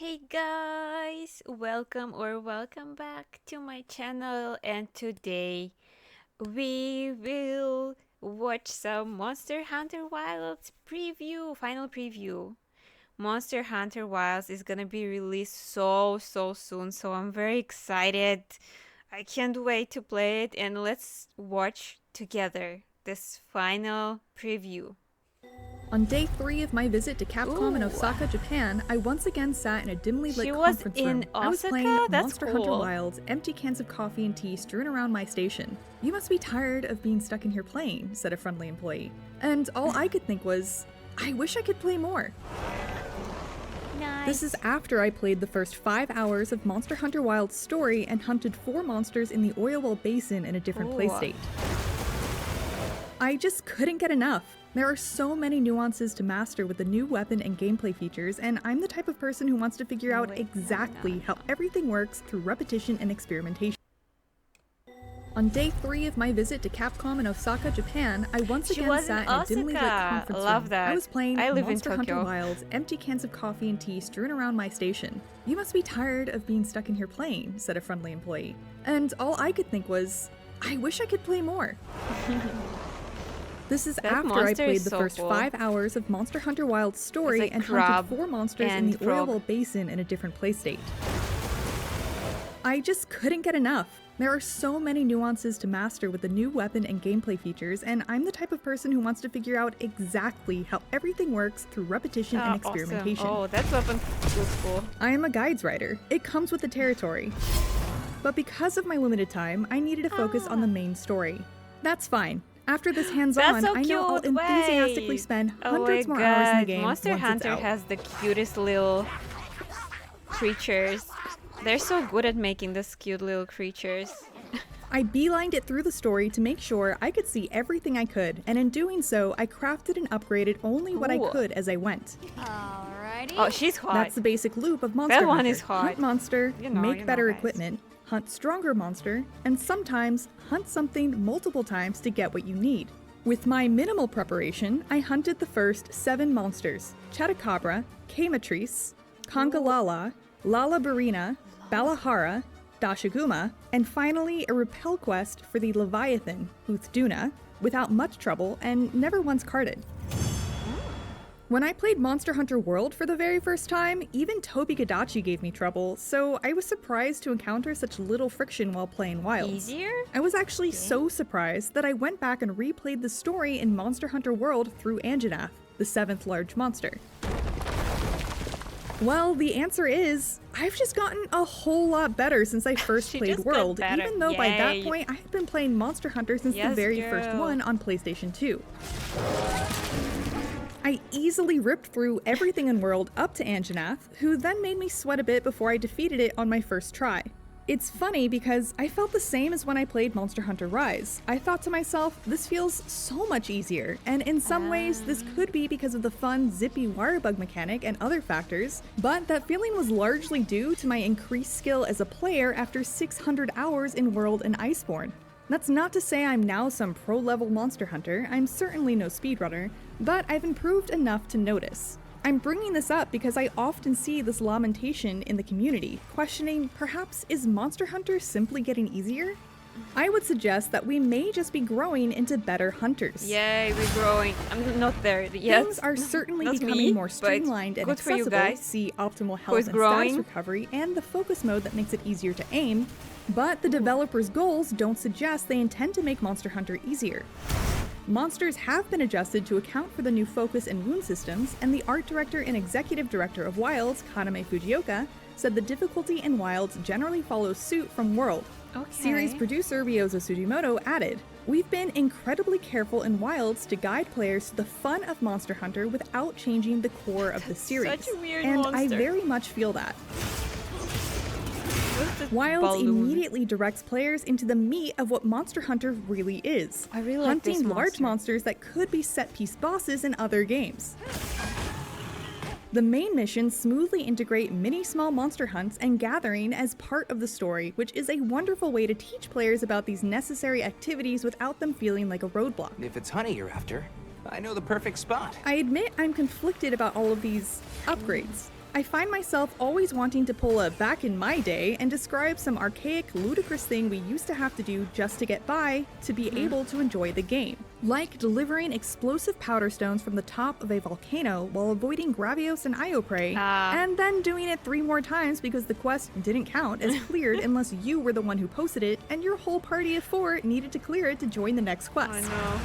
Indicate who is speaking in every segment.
Speaker 1: Hey guys, welcome back to my channel, and today we will watch some Monster Hunter Wilds final preview. Monster Hunter Wilds is gonna be released so soon, so I'm very excited. I can't wait to play it, and let's watch together this final preview.
Speaker 2: On day 3 of my visit to Capcom in
Speaker 1: Ooh.
Speaker 2: Osaka, Japan, I once again sat in a dimly lit
Speaker 1: She was
Speaker 2: conference
Speaker 1: in
Speaker 2: room. I was
Speaker 1: Osaka?
Speaker 2: playing
Speaker 1: That's
Speaker 2: Monster Hunter
Speaker 1: cool.
Speaker 2: Wilds, empty cans of coffee and tea strewn around my station. "You must be tired of being stuck in here playing," said a friendly employee. And all I could think was, I wish I could play more.
Speaker 1: Nice.
Speaker 2: This is after I played the first 5 hours of Monster Hunter Wilds' story and hunted 4 monsters in the Oilwell Basin in a different play
Speaker 1: Ooh.
Speaker 2: state. I just couldn't get enough. There are so many nuances to master with the new weapon and gameplay features, and I'm the type of person who wants to figure out
Speaker 1: Wait,
Speaker 2: exactly how everything works through repetition and experimentation. On day 3 of my visit to Capcom in Osaka, Japan, I once
Speaker 1: She
Speaker 2: again
Speaker 1: was in
Speaker 2: sat in a dimly lit
Speaker 1: Osaka.
Speaker 2: conference
Speaker 1: Love
Speaker 2: room.
Speaker 1: that.
Speaker 2: I was playing
Speaker 1: I live in
Speaker 2: Monster Hunter
Speaker 1: Tokyo.
Speaker 2: Wilds, empty cans of coffee and tea strewn around my station. "You must be tired of being stuck in here playing," said a friendly employee. And all I could think was, I wish I could play more. This is
Speaker 1: That
Speaker 2: after I
Speaker 1: monster
Speaker 2: played
Speaker 1: is
Speaker 2: the
Speaker 1: so
Speaker 2: first
Speaker 1: cool.
Speaker 2: 5 hours of Monster Hunter Wilds' story
Speaker 1: It's like
Speaker 2: and
Speaker 1: crab
Speaker 2: hunted 4 monsters in
Speaker 1: and
Speaker 2: the
Speaker 1: frog.
Speaker 2: Oilwell Basin in a different play state. I just couldn't get enough. There are so many nuances to master with the new weapon and gameplay features, and I'm the type of person who wants to figure out exactly how everything works through repetition and experimentation.
Speaker 1: Awesome. Oh, that weapon was cool.
Speaker 2: I am a guides writer. It comes with the territory. But because of my limited time, I needed to focus on the main story. That's fine. After this hands-on,
Speaker 1: That's so
Speaker 2: I know I'll
Speaker 1: cute.
Speaker 2: enthusiastically
Speaker 1: Wait.
Speaker 2: spend
Speaker 1: Oh
Speaker 2: hundreds
Speaker 1: my
Speaker 2: more hours in the
Speaker 1: God.
Speaker 2: game
Speaker 1: Monster
Speaker 2: once
Speaker 1: Hunter
Speaker 2: it's out.
Speaker 1: has the cutest little creatures. They're so good at making these cute little creatures.
Speaker 2: I beelined it through the story to make sure I could see everything I could, and in doing so, I crafted and upgraded only what I
Speaker 1: Ooh.
Speaker 2: could as I went.
Speaker 3: Alrighty.
Speaker 1: Oh, she's hot.
Speaker 2: That's the basic loop of Monster
Speaker 1: one
Speaker 2: Hunter.
Speaker 1: is hot.
Speaker 2: Hunt monster,
Speaker 1: You know,
Speaker 2: make better
Speaker 1: guys.
Speaker 2: equipment, hunt stronger monster, and sometimes hunt something multiple times to get what you need. With my minimal preparation, I hunted the first 7 monsters: Chetacabra, Kamatrice, Congalala, Lalabarina, Balahara, Dashiguma, and finally a repel quest for the Leviathan, Uthduna, without much trouble and never once carded. When I played Monster Hunter World for the very first time, even Tobi-Kadachi gave me trouble, so I was surprised to encounter such little friction while playing Wilds.
Speaker 1: Easier?
Speaker 2: I was actually so surprised that I went back and replayed the story in Monster Hunter World through Anjanath, the 7th large monster. Well, the answer is, I've just gotten a whole lot better since I first
Speaker 1: She
Speaker 2: played
Speaker 1: just got
Speaker 2: World,
Speaker 1: better.
Speaker 2: even though by that
Speaker 1: Yay.
Speaker 2: point I had been playing Monster Hunter since the
Speaker 1: Yes,
Speaker 2: very first
Speaker 1: girl.
Speaker 2: one on PlayStation 2. I easily ripped through everything in World up to Anjanath, who then made me sweat a bit before I defeated it on my first try. It's funny because I felt the same as when I played Monster Hunter Rise. I thought to myself, this feels so much easier, and in some ways this could be because of the fun zippy wirebug mechanic and other factors, but that feeling was largely due to my increased skill as a player after 600 hours in World and Iceborne. That's not to say I'm now some pro-level monster hunter, I'm certainly no speedrunner, but I've improved enough to notice. I'm bringing this up because I often see this lamentation in the community, questioning, perhaps is Monster Hunter simply getting easier? I would suggest that we may just be growing into better hunters.
Speaker 1: Yay, we're growing. I'm not there yet.
Speaker 2: Things are certainly
Speaker 1: Not
Speaker 2: becoming
Speaker 1: me,
Speaker 2: more
Speaker 1: but
Speaker 2: streamlined and
Speaker 1: good for you
Speaker 2: accessible,
Speaker 1: guys.
Speaker 2: see optimal
Speaker 1: is
Speaker 2: health and
Speaker 1: growing.
Speaker 2: status recovery, and the focus mode that makes it easier to aim, but the developers' goals don't suggest they intend to make Monster Hunter easier. Monsters have been adjusted to account for the new focus and wound systems, and the art director and executive director of Wilds, Kaname Fujioka, said the difficulty in Wilds generally follows suit from World.
Speaker 1: Okay.
Speaker 2: Series producer Ryozo Sugimoto added, "We've been incredibly careful in Wilds to guide players to the fun of Monster Hunter without changing the core of the series."
Speaker 1: such a weird
Speaker 2: and I
Speaker 1: monster.
Speaker 2: very much feel that.
Speaker 1: What's this
Speaker 2: Wilds
Speaker 1: balloon?
Speaker 2: immediately directs players into the meat of what Monster Hunter really is.
Speaker 1: I really like this
Speaker 2: hunting large
Speaker 1: monster.
Speaker 2: monsters that could be set-piece bosses in other games. The main missions smoothly integrate many small monster hunts and gathering as part of the story, which is a wonderful way to teach players about these necessary activities without them feeling like a roadblock.
Speaker 4: If it's honey you're after, I know the perfect spot.
Speaker 2: I admit I'm conflicted about all of these upgrades. I find myself always wanting to pull a back in my day and describe some archaic, ludicrous thing we used to have to do just to get by to be able to enjoy the game. Like delivering explosive powder stones from the top of a volcano while avoiding Gravios and Ioprey, and then doing it 3 more times because the quest didn't count as cleared unless you were the one who posted it and your whole party of 4 needed to clear it to join the next quest.
Speaker 1: Oh no.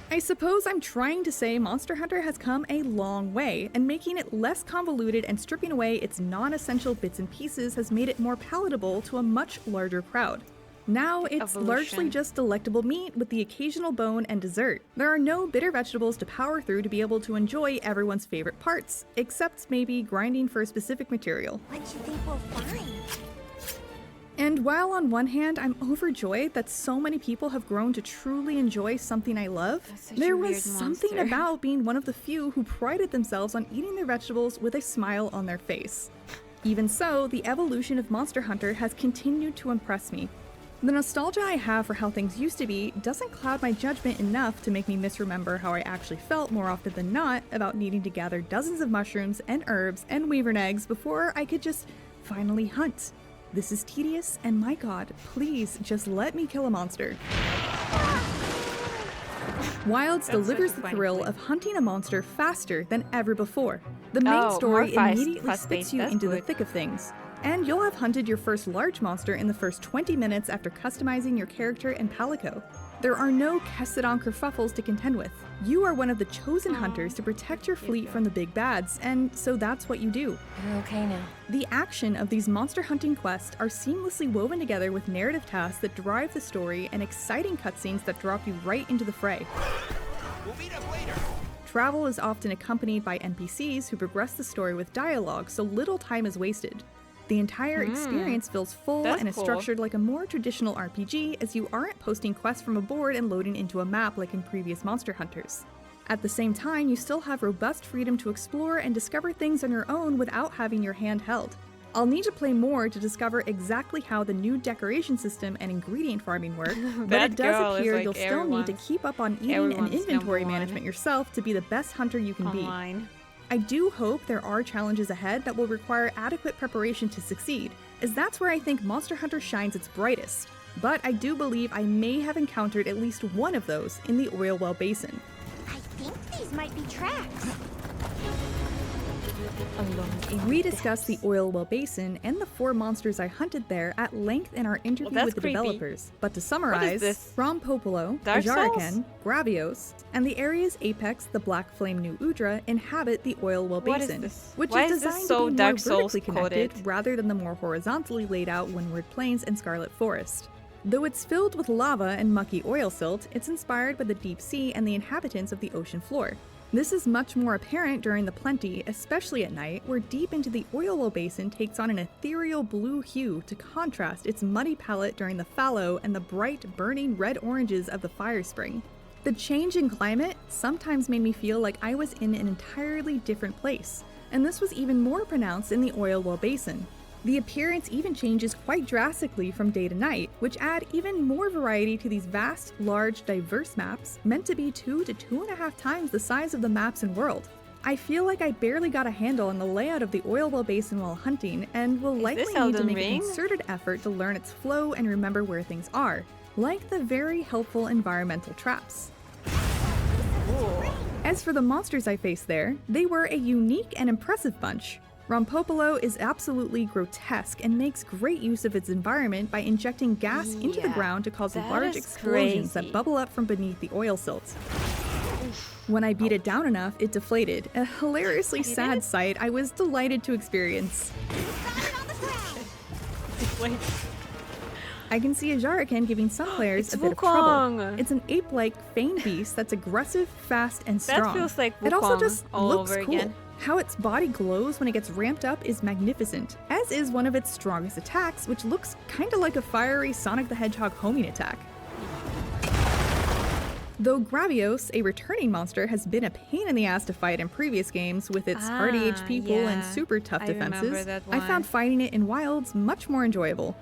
Speaker 2: I suppose I'm trying to say Monster Hunter has come a long way, and making it less convoluted and stripping away its non-essential bits and pieces has made it more palatable to a much larger crowd. Now it's largely just delectable meat with the occasional bone and dessert. There are no bitter vegetables to power through to be able to enjoy everyone's favorite parts, except maybe grinding for a specific material.
Speaker 3: What do you think we'll find?
Speaker 2: And while on one hand I'm overjoyed that so many people have grown to truly enjoy something I love, there was something about being one of the few who prided themselves on eating their vegetables with a smile on their face. Even so, the evolution of Monster Hunter has continued to impress me. The nostalgia I have for how things used to be doesn't cloud my judgment enough to make me misremember how I actually felt more often than not about needing to gather dozens of mushrooms and herbs and wyvern eggs before I could just finally hunt. This is tedious, and my god, please just let me kill a monster. Wilds delivers the thrill of hunting a monster faster than ever before. The main story immediately spits you into the thick of things, and you'll have hunted your first large monster in the first 20 minutes after customizing your character and palico. There are no Kessidon kerfuffles to contend with. You are one of the chosen hunters to protect your fleet from the big bads, and so that's what you do.
Speaker 3: You're okay now.
Speaker 2: The action of these monster hunting quests are seamlessly woven together with narrative tasks that drive the story and exciting cutscenes that drop you right into the fray.
Speaker 4: We'll meet up later.
Speaker 2: Travel is often accompanied by NPCs who progress the story with dialogue, so little time is wasted. The entire experience feels full and is structured like a more traditional RPG, as you aren't posting quests from a board and loading into a map like in previous Monster Hunters. At the same time, you still have robust freedom to explore and discover things on your own without having your hand held. I'll need to play more to discover exactly how the new decoration system and ingredient farming work, but it does appear you'll still need to keep up on eating and inventory management yourself to be the best hunter you can be. I do hope there are challenges ahead that will require adequate preparation to succeed, as that's where I think Monster Hunter shines its brightest. But I do believe I may have encountered at least one of those in the Oil Well Basin.
Speaker 3: I think these might be tracks.
Speaker 2: We discussed the Oil Well Basin and the 4 monsters I hunted there at length in our interview with the developers. But to summarize, Rompopolo, Ajaraken, Gravios, and the area's apex, the Black Flame New Udra, inhabit the Oil Well Basin, which is designed to be more vertically connected rather than the more horizontally laid out Windward Plains and Scarlet Forest. Though it's filled with lava and mucky oil silt, it's inspired by the deep sea and the inhabitants of the ocean floor. This is much more apparent during the plenty, especially at night, where deep into the Oil Well Basin takes on an ethereal blue hue to contrast its muddy palette during the fallow and the bright, burning red oranges of the fire spring. The change in climate sometimes made me feel like I was in an entirely different place, and this was even more pronounced in the Oil Well Basin. The appearance even changes quite drastically from day to night, which add even more variety to these vast, large, diverse maps, meant to be 2 to 2.5 times the size of the maps in world. I feel like I barely got a handle on the layout of the Oil Well Basin while hunting, and will likely need to make a concerted effort to learn its flow and remember where things are, like the very helpful environmental traps. As for the monsters I faced there, they were a unique and impressive bunch. Rompopolo is absolutely grotesque and makes great use of its environment by injecting gas into the ground to cause large explosions that bubble up from beneath the oil silt. When I beat it down enough, it deflated, a hilariously sad sight I was delighted to experience. I can see Ajaraken giving some players a bit of trouble. It's an ape-like fang beast that's aggressive, fast, and strong.
Speaker 1: That feels like Wukong
Speaker 2: it also just
Speaker 1: all
Speaker 2: looks
Speaker 1: over
Speaker 2: cool.
Speaker 1: again.
Speaker 2: How its body glows when it gets ramped up is magnificent, as is one of its strongest attacks, which looks kinda like a fiery Sonic the Hedgehog homing attack. Though Gravios, a returning monster, has been a pain in the ass to fight in previous games with its hardy HP pool and super tough defenses, I found fighting it in Wilds much more enjoyable.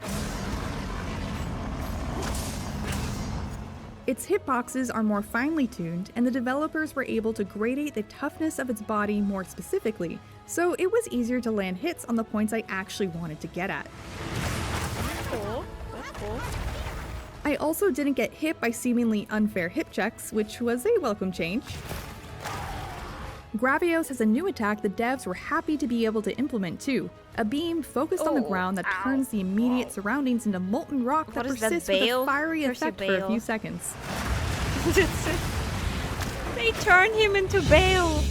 Speaker 2: Its hitboxes are more finely tuned, and the developers were able to gradate the toughness of its body more specifically, so it was easier to land hits on the points I actually wanted to get at.
Speaker 1: Cool. That's cool.
Speaker 2: I also didn't get hit by seemingly unfair hip checks, which was a welcome change. Gravios has a new attack the devs were happy to be able to implement too. A beam focused on the
Speaker 1: Oh,
Speaker 2: ground that
Speaker 1: ow.
Speaker 2: turns the immediate surroundings into molten rock that
Speaker 1: What is that,
Speaker 2: persists with a
Speaker 1: Bale?
Speaker 2: fiery
Speaker 1: Where's your
Speaker 2: effect for a
Speaker 1: Bale?
Speaker 2: few seconds.
Speaker 1: They turn him into Bale.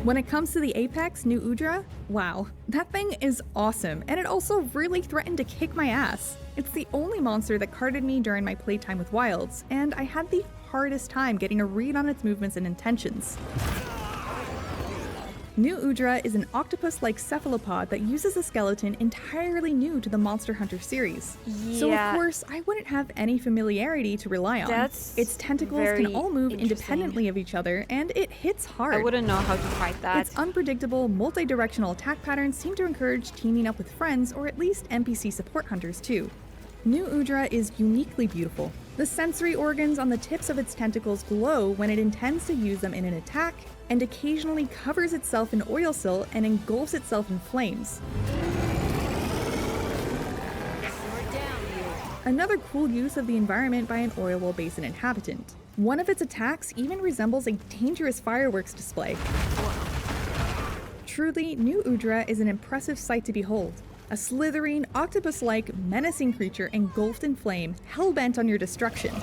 Speaker 2: When it comes to the Apex New Udra, wow, that thing is awesome, and it also really threatened to kick my ass. It's the only monster that carded me during my playtime with Wilds, and I had the hardest time getting a read on its movements and intentions. New Udra is an octopus-like cephalopod that uses a skeleton entirely new to the Monster Hunter series. So of
Speaker 1: Yeah.
Speaker 2: course, I wouldn't have any familiarity to rely on.
Speaker 1: That's
Speaker 2: Its tentacles
Speaker 1: very
Speaker 2: can all move
Speaker 1: interesting.
Speaker 2: independently of each other, and it hits hard.
Speaker 1: I wouldn't know how to fight that.
Speaker 2: Its unpredictable, multi-directional attack patterns seem to encourage teaming up with friends or at least NPC support hunters too. New Udra is uniquely beautiful. The sensory organs on the tips of its tentacles glow when it intends to use them in an attack, and occasionally covers itself in oil silt and engulfs itself in flames. Another cool use of the environment by an oil well basin inhabitant. One of its attacks even resembles a dangerous fireworks display. Truly, New Udra is an impressive sight to behold. A slithering, octopus-like, menacing creature engulfed in flame, hell-bent on your destruction.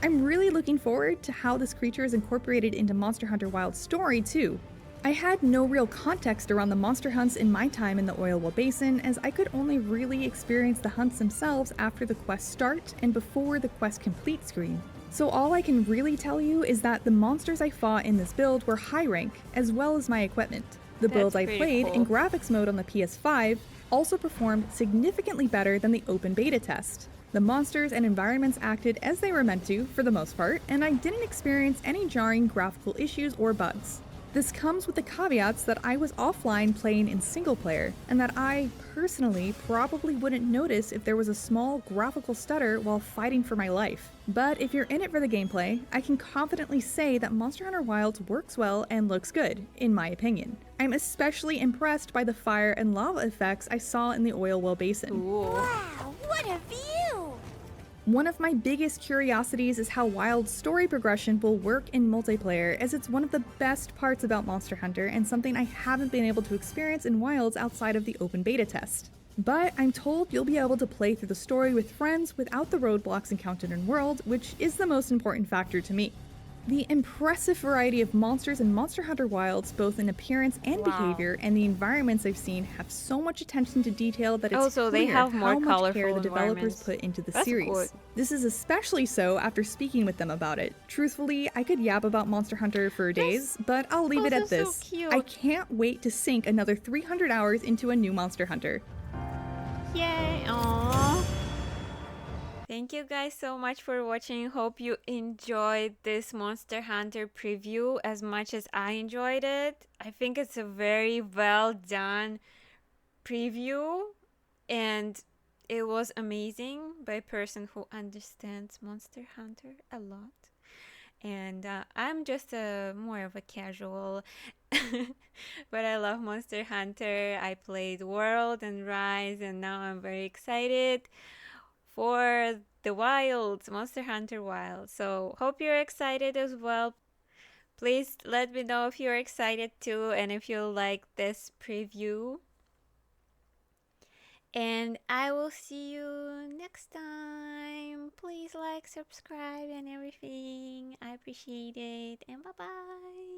Speaker 2: I'm really looking forward to how this creature is incorporated into Monster Hunter Wilds' story, too. I had no real context around the monster hunts in my time in the Oil Well Basin, as I could only really experience the hunts themselves after the quest start and before the quest complete screen. So all I can really tell you is that the monsters I fought in this build were high rank, as well as my equipment. The
Speaker 1: That's
Speaker 2: build I
Speaker 1: pretty
Speaker 2: played in
Speaker 1: cool.
Speaker 2: graphics mode on the PS5 also performed significantly better than the open beta test. The monsters and environments acted as they were meant to, for the most part, and I didn't experience any jarring graphical issues or bugs. This comes with the caveats that I was offline playing in single player, and that I, personally, probably wouldn't notice if there was a small graphical stutter while fighting for my life. But if you're in it for the gameplay, I can confidently say that Monster Hunter Wilds works well and looks good, in my opinion. I'm especially impressed by the fire and lava effects I saw in the Oil Well Basin.
Speaker 1: Ooh.
Speaker 3: Wow, what a view!
Speaker 2: One of my biggest curiosities is how Wild's story progression will work in multiplayer, as it's one of the best parts about Monster Hunter and something I haven't been able to experience in Wilds outside of the open beta test. But I'm told you'll be able to play through the story with friends without the roadblocks encountered in World, which is the most important factor to me. The impressive variety of monsters in Monster Hunter Wilds, both in appearance and
Speaker 1: Wow.
Speaker 2: behavior, and the environments I've seen have so much attention to detail that it's
Speaker 1: Also, they
Speaker 2: clear
Speaker 1: have more
Speaker 2: how much care
Speaker 1: colorful
Speaker 2: the developers
Speaker 1: environments.
Speaker 2: put into the
Speaker 1: That's
Speaker 2: series.
Speaker 1: good.
Speaker 2: This is especially so after speaking with them about it. Truthfully, I could yap about Monster Hunter for days, but I'll leave it
Speaker 1: also
Speaker 2: at this.
Speaker 1: so cute.
Speaker 2: I can't wait to sink another 300 hours into a new Monster Hunter.
Speaker 1: Yay! Aww. Thank you guys so much for watching. Hope you enjoyed this Monster Hunter preview as much as I enjoyed it. I think it's a very well done preview, and it was amazing by a person who understands Monster Hunter a lot. And I'm just more of a casual, but I love Monster Hunter. I played World and Rise, and now I'm very excited for the Wilds, Monster Hunter Wilds. So hope you're excited as well. Please let me know if you're excited too, and if you like this preview. And I will see you next time. Please like, subscribe, and everything. I appreciate it. And bye bye.